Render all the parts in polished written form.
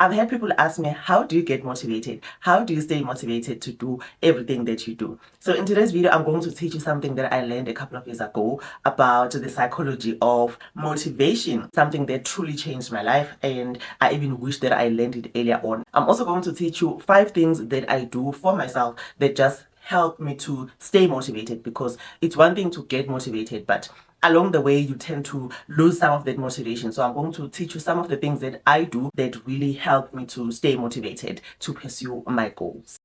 I've had people ask me, how do you get motivated? How do you stay motivated to do everything that you do? So in today's video, I'm going to teach you something that I learned a couple of years ago about the psychology of motivation, something that truly changed my life, and I even wish that I learned it earlier on. I'm also going to teach you 5 things that I do for myself that just help me to stay motivated, because it's one thing to get motivated, but along the way you tend to lose some of that motivation. So I'm going to teach you some of the things that I do that really help me to stay motivated to pursue my goals.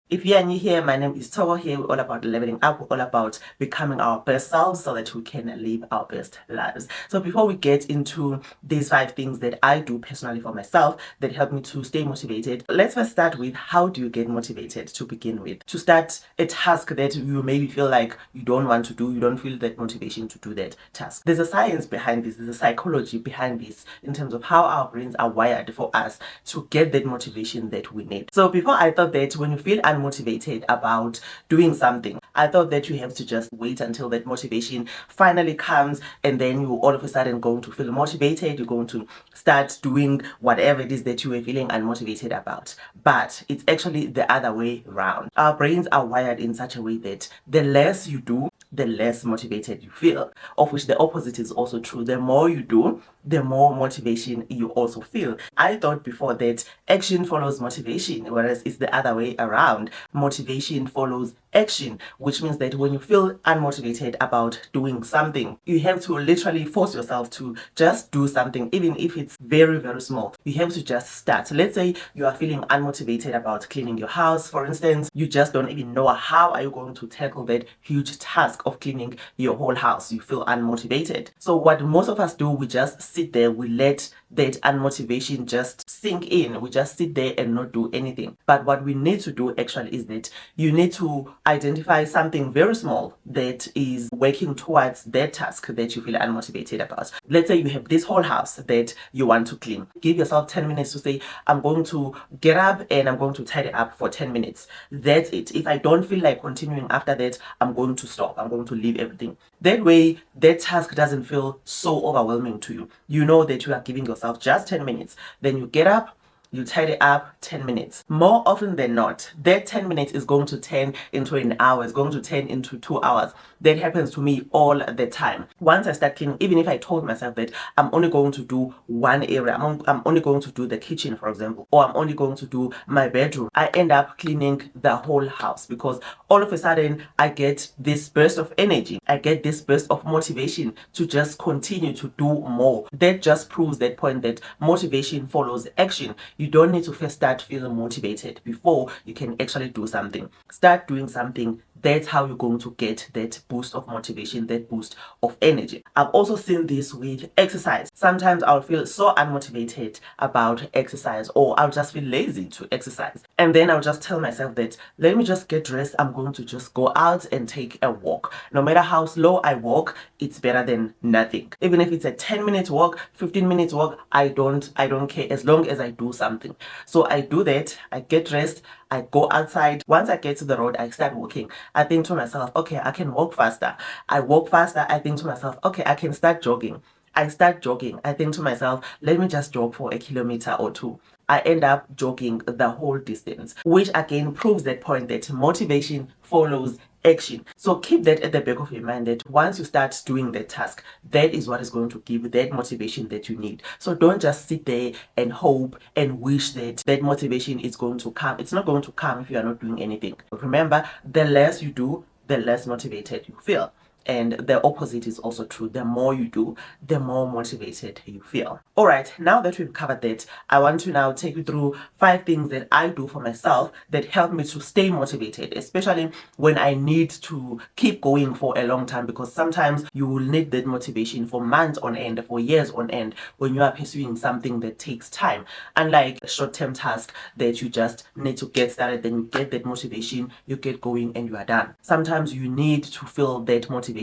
If you are new here, my name is Sthoko. Here we're all about leveling up, we're all about becoming our best selves so that we can live our best lives. So before we get into these 5 things that I do personally for myself that help me to stay motivated, let's first start with, how do you get motivated to begin with? To start a task that you maybe feel like you don't want to do, you don't feel that motivation to do that task. There's a science behind this, there's a psychology behind this in terms of how our brains are wired for us to get that motivation that we need. So before, I thought that when you feel unmotivated about doing something, I thought that you have to just wait until that motivation finally comes, and then you all of a sudden going to feel motivated, you're going to start doing whatever it is that you were feeling unmotivated about. But it's actually the other way around. Our brains are wired in such a way that the less you do, the less motivated you feel, of which the opposite is also true. The more you do, the more motivation you also feel. I thought before that action follows motivation, whereas it's the other way around. Motivation follows action, which means that when you feel unmotivated about doing something, you have to literally force yourself to just do something, even if it's very, very small. You have to just start. Let's say you are feeling unmotivated about cleaning your house, for instance. You just don't even know how are you going to tackle that huge task of cleaning your whole house. You feel unmotivated. So what most of us do, we just sit there, we let that unmotivation just sink in. We just sit there and not do anything. But what we need to do actually is that you need to identify something very small that is working towards that task that you feel unmotivated about. Let's say you have this whole house that you want to clean. Give yourself 10 minutes to say, I'm going to get up and I'm going to tidy up for 10 minutes. That's it. If I don't feel like continuing after that, I'm going to stop. I'm going to leave everything. That way, that task doesn't feel so overwhelming to you. You know that you are giving yourself just 10 minutes. Then you get up, you tidy up, 10 minutes. More often than not, that 10 minutes is going to turn into an hour, it's going to turn into 2 hours. That happens to me all the time. Once I start cleaning, even if I told myself that I'm only going to do one area, I'm only going to do the kitchen, for example, or I'm only going to do my bedroom, I end up cleaning the whole house, because all of a sudden I get this burst of energy, I get this burst of motivation to just continue to do more. That just proves that point that motivation follows action. You don't need to first start feeling motivated before you can actually do something. Start doing something. That's how you're going to get that boost of motivation, that boost of energy. I've also seen this with exercise. Sometimes I'll feel so unmotivated about exercise, or I'll just feel lazy to exercise. And then I'll just tell myself that, let me just get dressed. I'm going to just go out and take a walk. No matter how slow I walk, it's better than nothing. Even if it's a 10-minute walk, 15-minute walk, I don't care, as long as I do something. So I do that, I get dressed, I go outside. Once I get to the road, I start walking. I think to myself, okay, I can walk faster. I walk faster. I think to myself, okay, I can start jogging. I start jogging. I think to myself, let me just jog for a kilometer or 2. I end up jogging the whole distance, which again proves that point that motivation follows action. So keep that at the back of your mind, that once you start doing that task, that is what is going to give you that motivation that you need. So don't just sit there and hope and wish that that motivation is going to come. It's not going to come if you are not doing anything. But remember, the less you do, the less motivated you feel. And the opposite is also true. The more you do, the more motivated you feel. All right, now that we've covered that, I want to now take you through 5 things that I do for myself that help me to stay motivated, especially when I need to keep going for a long time, because sometimes you will need that motivation for months on end, for years on end, when you are pursuing something that takes time. Unlike a short-term task that you just need to get started, then you get that motivation, you get going, and you are done. Sometimes you need to feel that motivation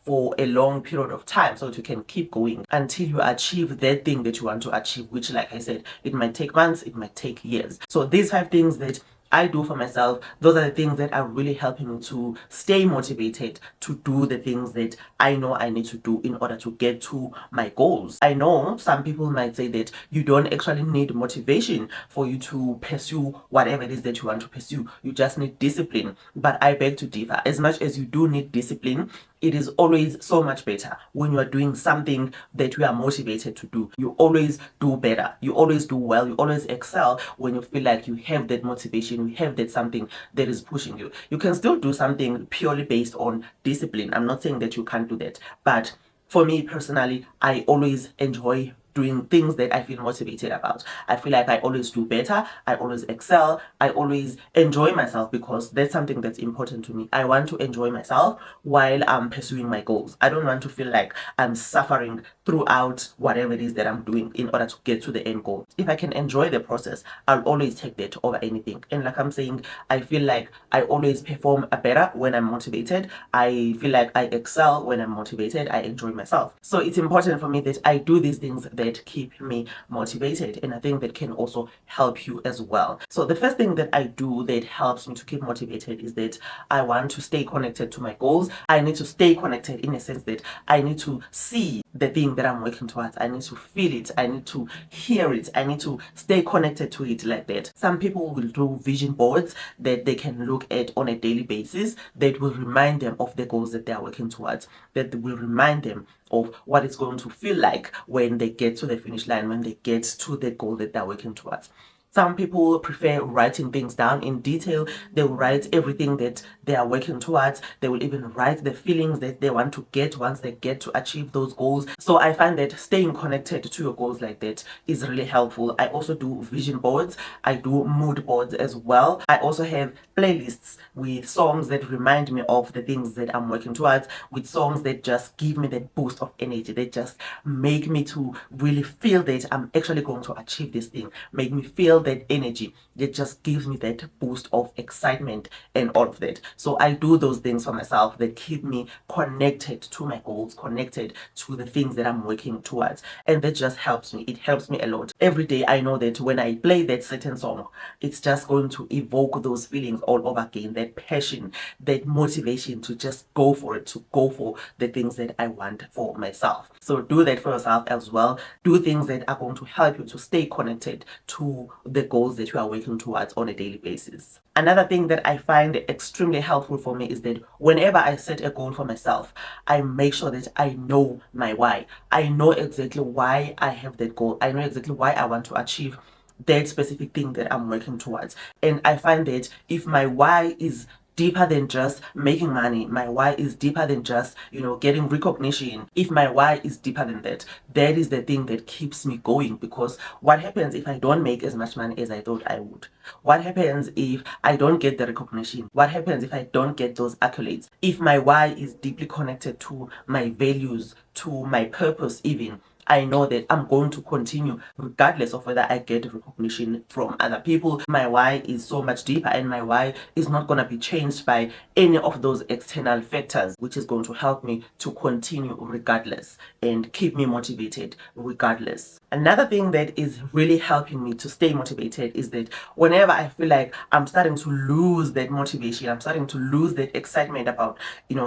for a long period of time so that you can keep going until you achieve that thing that you want to achieve, which, like I said, it might take months, it might take years. So these 5 things that I do for myself, those are the things that are really helping me to stay motivated to do the things that I know I need to do in order to get to my goals. I know some people might say that you don't actually need motivation for you to pursue whatever it is that you want to pursue. You just need discipline. But I beg to differ. As much as you do need discipline, it is always so much better when you are doing something that you are motivated to do. You always do better. You always do well. You always excel when you feel like you have that motivation, you have that something that is pushing you. You can still do something purely based on discipline. I'm not saying that you can't do that, but for me personally, I always enjoy doing things that I feel motivated about. I feel like I always do better, I always excel, I always enjoy myself, because that's something that's important to me. I want to enjoy myself while I'm pursuing my goals. I don't want to feel like I'm suffering throughout whatever it is that I'm doing in order to get to the end goal. If I can enjoy the process, I'll always take that over anything. And like I'm saying, I feel like I always perform better when I'm motivated. I feel like I excel when I'm motivated. I enjoy myself. So it's important for me that I do these things that keep me motivated, and I think that can also help you as well. So the first thing that I do that helps me to keep motivated is that I want to stay connected to my goals. I need to stay connected in a sense that I need to see the thing that I'm working towards. I need to feel it. I need to hear it. I need to stay connected to it like that. Some people will do vision boards that they can look at on a daily basis that will remind them of the goals that they are working towards, that will remind them of what it's going to feel like when they get to the finish line, when they get to the goal that they're working towards. Some people prefer writing things down in detail. They will write everything that they are working towards. They will even write the feelings that they want to get once they get to achieve those goals. So I find that staying connected to your goals like that is really helpful. I also do vision boards. I do mood boards as well. I also have playlists with songs that remind me of the things that I'm working towards, with songs that just give me that boost of energy, that just make me to really feel that I'm actually going to achieve this thing, make me feel that energy that just gives me that boost of excitement and all of that. So I do those things for myself that keep me connected to my goals, connected to the things that I'm working towards, and that just helps me. It helps me a lot. Every day I know that when I play that certain song, it's just going to evoke those feelings all over again, that passion, that motivation to just go for it, to go for the things that I want for myself. So do that for yourself as well. Do things that are going to help you to stay connected to the goals that you are working towards on a daily basis. Another thing that I find extremely helpful for me is that whenever I set a goal for myself, I make sure that I know my why. I know exactly why I have that goal. I know exactly why I want to achieve that specific thing that I'm working towards. And I find that if my why is deeper than just making money, my why is deeper than just, getting recognition, if my why is deeper than that, that is the thing that keeps me going. Because what happens if I don't make as much money as I thought I would? What happens if I don't get the recognition? What happens if I don't get those accolades? If my why is deeply connected to my values, to my purpose even, I know that I'm going to continue regardless of whether I get recognition from other people. My why is so much deeper, and my why is not going to be changed by any of those external factors, which is going to help me to continue regardless and keep me motivated regardless. Another thing that is really helping me to stay motivated is that whenever I feel like I'm starting to lose that motivation, I'm starting to lose that excitement about,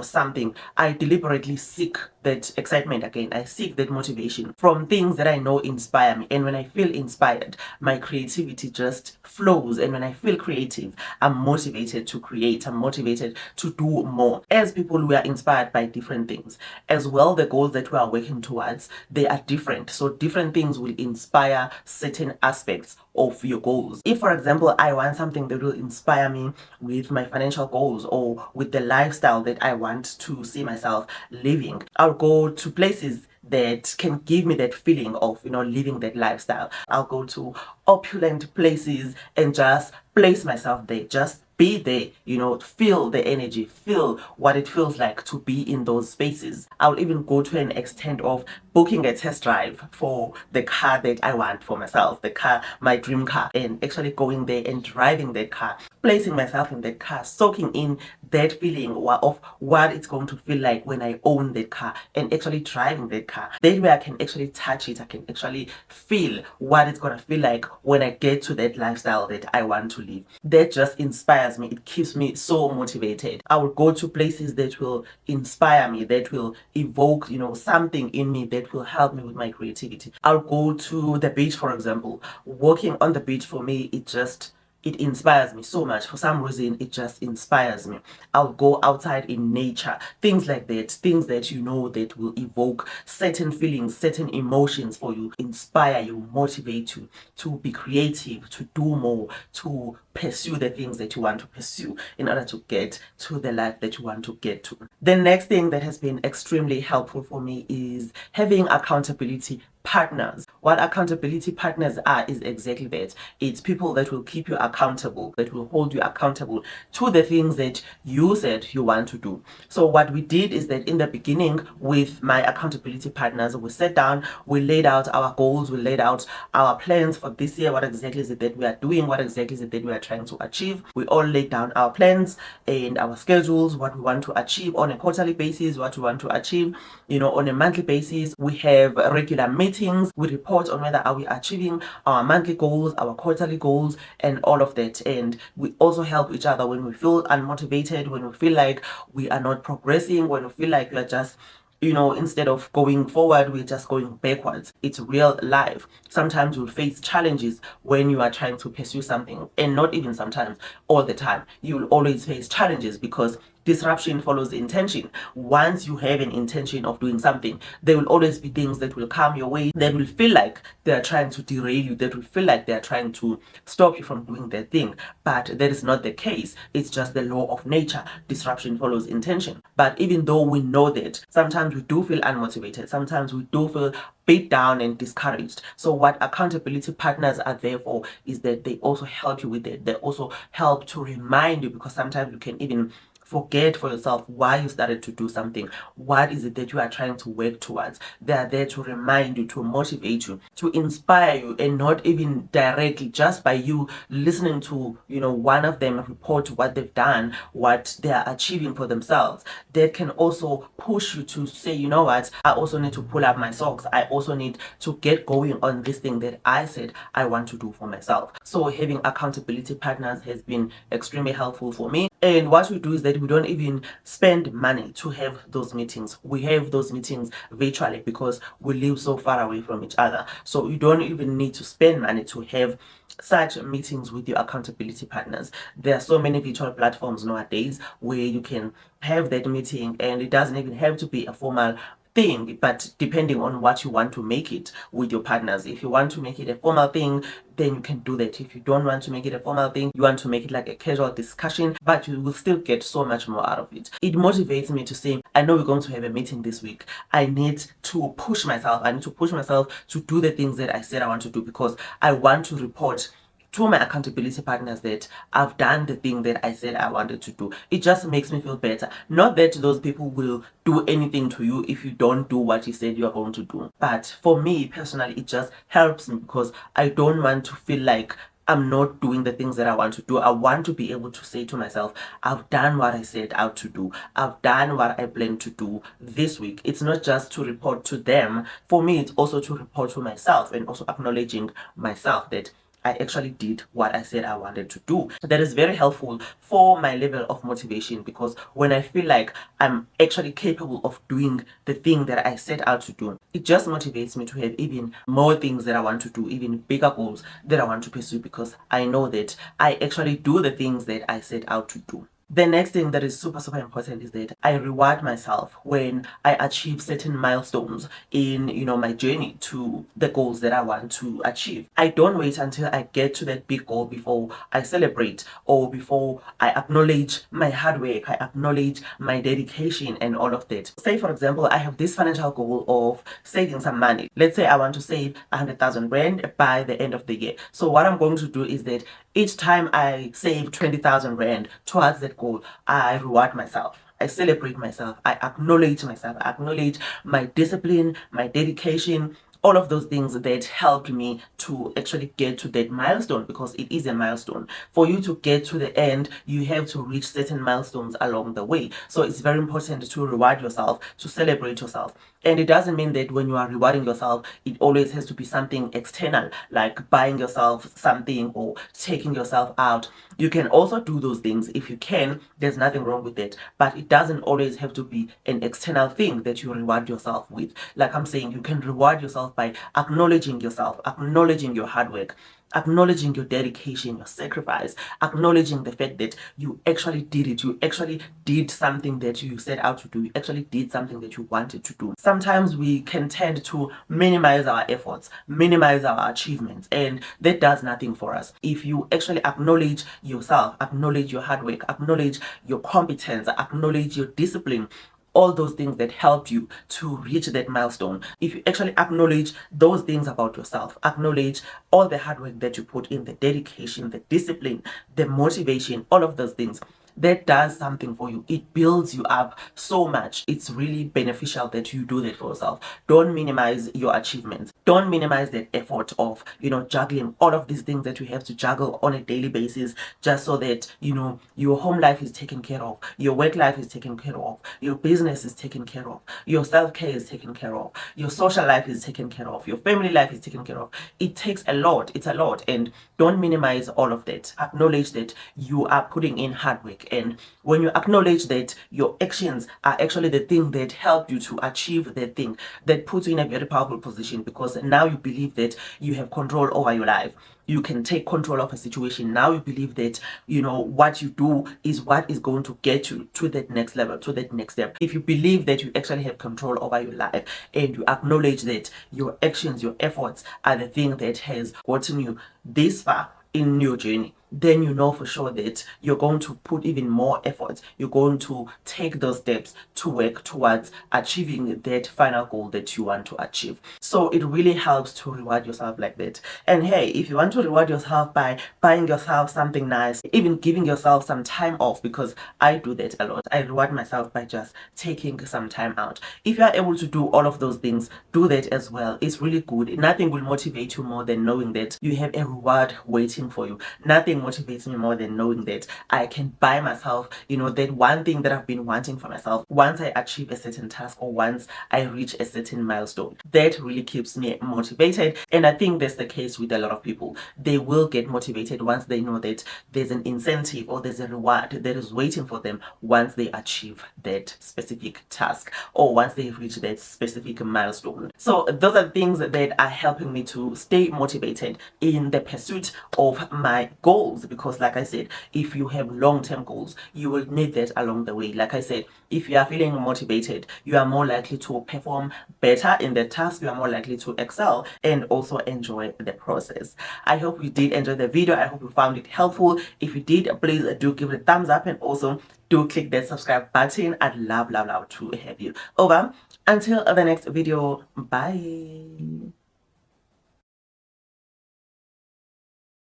something, I deliberately seek that excitement again. I seek that motivation from things that I know inspire me. And when I feel inspired, my creativity just flows. And when I feel creative, I'm motivated to create. I'm motivated to do more. As people, we are inspired by different things. As well, the goals that we are working towards, they are different. So different things will inspire certain aspects of your goals. If, for example, I want something that will inspire me with my financial goals or with the lifestyle that I want to see myself living, I'll go to places that can give me that feeling of, living that lifestyle. I'll go to opulent places and just place myself there, just be there, you know, feel the energy, feel what it feels like to be in those spaces. I'll even go to an extent of booking a test drive for the car that I want for myself, the car, my dream car, and actually going there and driving that car, placing myself in that car, soaking in that feeling of what it's going to feel like when I own that car and actually driving that car. That way I can actually touch it, I can actually feel what it's gonna feel like when I get to that lifestyle that I want to live. That just inspires me. It keeps me so motivated. I will go to places that will inspire me, that will evoke, you know, something in me that will help me with my creativity. I'll go to the beach, for example. Walking on the beach for me, it inspires me so much. For some reason, it just inspires me. I'll go outside in nature, things like that, things that you know that will evoke certain feelings, certain emotions for you, inspire you, motivate you to be creative, to do more, to pursue the things that you want to pursue in order to get to the life that you want to get to. The next thing that has been extremely helpful for me is having accountability partners. What accountability partners are is exactly that. It's people that will keep you accountable, that will hold you accountable to the things that you said you want to do. So what we did is that in the beginning with my accountability partners, we sat down, we laid out our goals, we laid out our plans for this year. What exactly is it that we are doing? What exactly is it that we are trying to achieve? We all laid down our plans and our schedules, what we want to achieve on a quarterly basis, what we want to achieve, you know, on a monthly basis. We have regular meetings. We report on whether are we achieving our monthly goals, our quarterly goals, and all of that. And we also help each other when we feel unmotivated, when we feel like we are not progressing, when we feel like we're just, you know, instead of going forward, we're just going backwards. It's real life. Sometimes you'll face challenges when you are trying to pursue something, and not even sometimes, all the time. You'll always face challenges because disruption follows intention. Once you have an intention of doing something, there will always be things that will come your way that will feel like they are trying to derail you, that will feel like they are trying to stop you from doing that thing. But that is not the case. It's just the law of nature. Disruption follows intention. But even though we know that, sometimes we do feel unmotivated, sometimes we do feel beat down and discouraged. So what accountability partners are there for is that they also help you with it. They also help to remind you, because sometimes you can even forget for yourself why you started to do something. What is it that you are trying to work towards? They are there to remind you, to motivate you, to inspire you, and not even directly, just by you listening to, you know, one of them report what they've done, what they are achieving for themselves. That can also push you to say, you know what, I also need to pull up my socks. I also need to get going on this thing that I said I want to do for myself. So having accountability partners has been extremely helpful for me. And what we do is that we don't even spend money to have those meetings. We have those meetings virtually because we live so far away from each other. So you don't even need to spend money to have such meetings with your accountability partners. There are so many virtual platforms nowadays where you can have that meeting, and it doesn't even have to be a formal thing, but depending on what you want to make it with your partners. If you want to make it a formal thing, then you can do that. If you don't want to make it a formal thing, you want to make it like a casual discussion, but you will still get so much more out of it. It motivates me to say, I know we're going to have a meeting this week. I need to push myself. I need to push myself to do the things that I said I want to do, because I want to report to my accountability partners that I've done the thing that I said I wanted to do. It just makes me feel better. Not that those people will do anything to you if you don't do what you said you are going to do. But for me personally, it just helps me, because I don't want to feel like I'm not doing the things that I want to do. I want to be able to say to myself, I've done what I set out to do. I've done what I plan to do this week. It's not just to report to them. For me, it's also to report to myself, and also acknowledging myself that I actually did what I said I wanted to do. That is very helpful for my level of motivation, because when I feel like I'm actually capable of doing the thing that I set out to do, it just motivates me to have even more things that I want to do, even bigger goals that I want to pursue, because I know that I actually do the things that I set out to do. The next thing that is super important is that I reward myself when I achieve certain milestones in, my journey to the goals that I want to achieve. I don't wait until I get to that big goal before I celebrate, or before I acknowledge my hard work, I acknowledge my dedication and all of that. Say for example, I have this financial goal of saving some money. Let's say I want to save 100,000 rand by the end of the year. So what I'm going to do is that each time I save 20,000 rand towards that goal, I reward myself. I celebrate myself. I acknowledge myself. I acknowledge my discipline, my dedication, all of those things that helped me to actually get to that milestone, because it is a milestone. For you to get to the end, you have to reach certain milestones along the way. So it's very important to reward yourself, to celebrate yourself. And it doesn't mean that when you are rewarding yourself, it always has to be something external, like buying yourself something or taking yourself out. You can also do those things. If you can, there's nothing wrong with it. But it doesn't always have to be an external thing that you reward yourself with. Like I'm saying, you can reward yourself by acknowledging yourself, acknowledging your hard work, acknowledging your dedication, your sacrifice, acknowledging the fact that you actually did it. You actually did something that you set out to do. You actually did something that you wanted to do. Sometimes we can tend to minimize our efforts, minimize our achievements, and that does nothing for us. If you actually acknowledge yourself, acknowledge your hard work, acknowledge your competence, acknowledge your discipline, all those things that help you to reach that milestone. If you actually acknowledge those things about yourself, acknowledge all the hard work that you put in, the dedication, the discipline, the motivation, all of those things, that does something for you. It builds you up so much. It's really beneficial that you do that for yourself. Don't minimize your achievements. Don't minimize that effort of, juggling all of these things that you have to juggle on a daily basis, just so that, your home life is taken care of, your work life is taken care of, your business is taken care of, your self-care is taken care of, your social life is taken care of, your family life is taken care of. It takes a lot. It's a lot. And don't minimize all of that. Acknowledge that you are putting in hard work. And when you acknowledge that your actions are actually the thing that helped you to achieve that thing, that puts you in a very powerful position, because now you believe that you have control over your life. You can take control of a situation. Now you believe that, what you do is what is going to get you to that next level, to that next step. If you believe that you actually have control over your life, and you acknowledge that your actions, your efforts are the thing that has gotten you this far in your journey, then you know for sure that you're going to put even more effort. You're going to take those steps to work towards achieving that final goal that you want to achieve. So it really helps to reward yourself like that. And hey, if you want to reward yourself by buying yourself something nice, even giving yourself some time off, because I do that a lot. I reward myself by just taking some time out. If you are able to do all of those things, do that as well. It's really good. Nothing will motivate you more than knowing that you have a reward waiting for you. Nothing motivates me more than knowing that I can buy myself, that one thing that I've been wanting for myself. Once I achieve a certain task, or once I reach a certain milestone, that really keeps me motivated. And I think that's the case with a lot of people. They will get motivated once they know that there's an incentive, or there's a reward that is waiting for them once they achieve that specific task, or once they reach that specific milestone. So those are things that are helping me to stay motivated in the pursuit of my goals, because like I said, if you have long-term goals, you will need that along the way. Like I said, if you are feeling motivated, you are more likely to perform better in the task, you are more likely to excel, and also enjoy the process. I hope you did enjoy the video. I hope you found it helpful. If you did, please do give it a thumbs up, and also do click that subscribe button. I'd love to have you over. Until the next video, bye.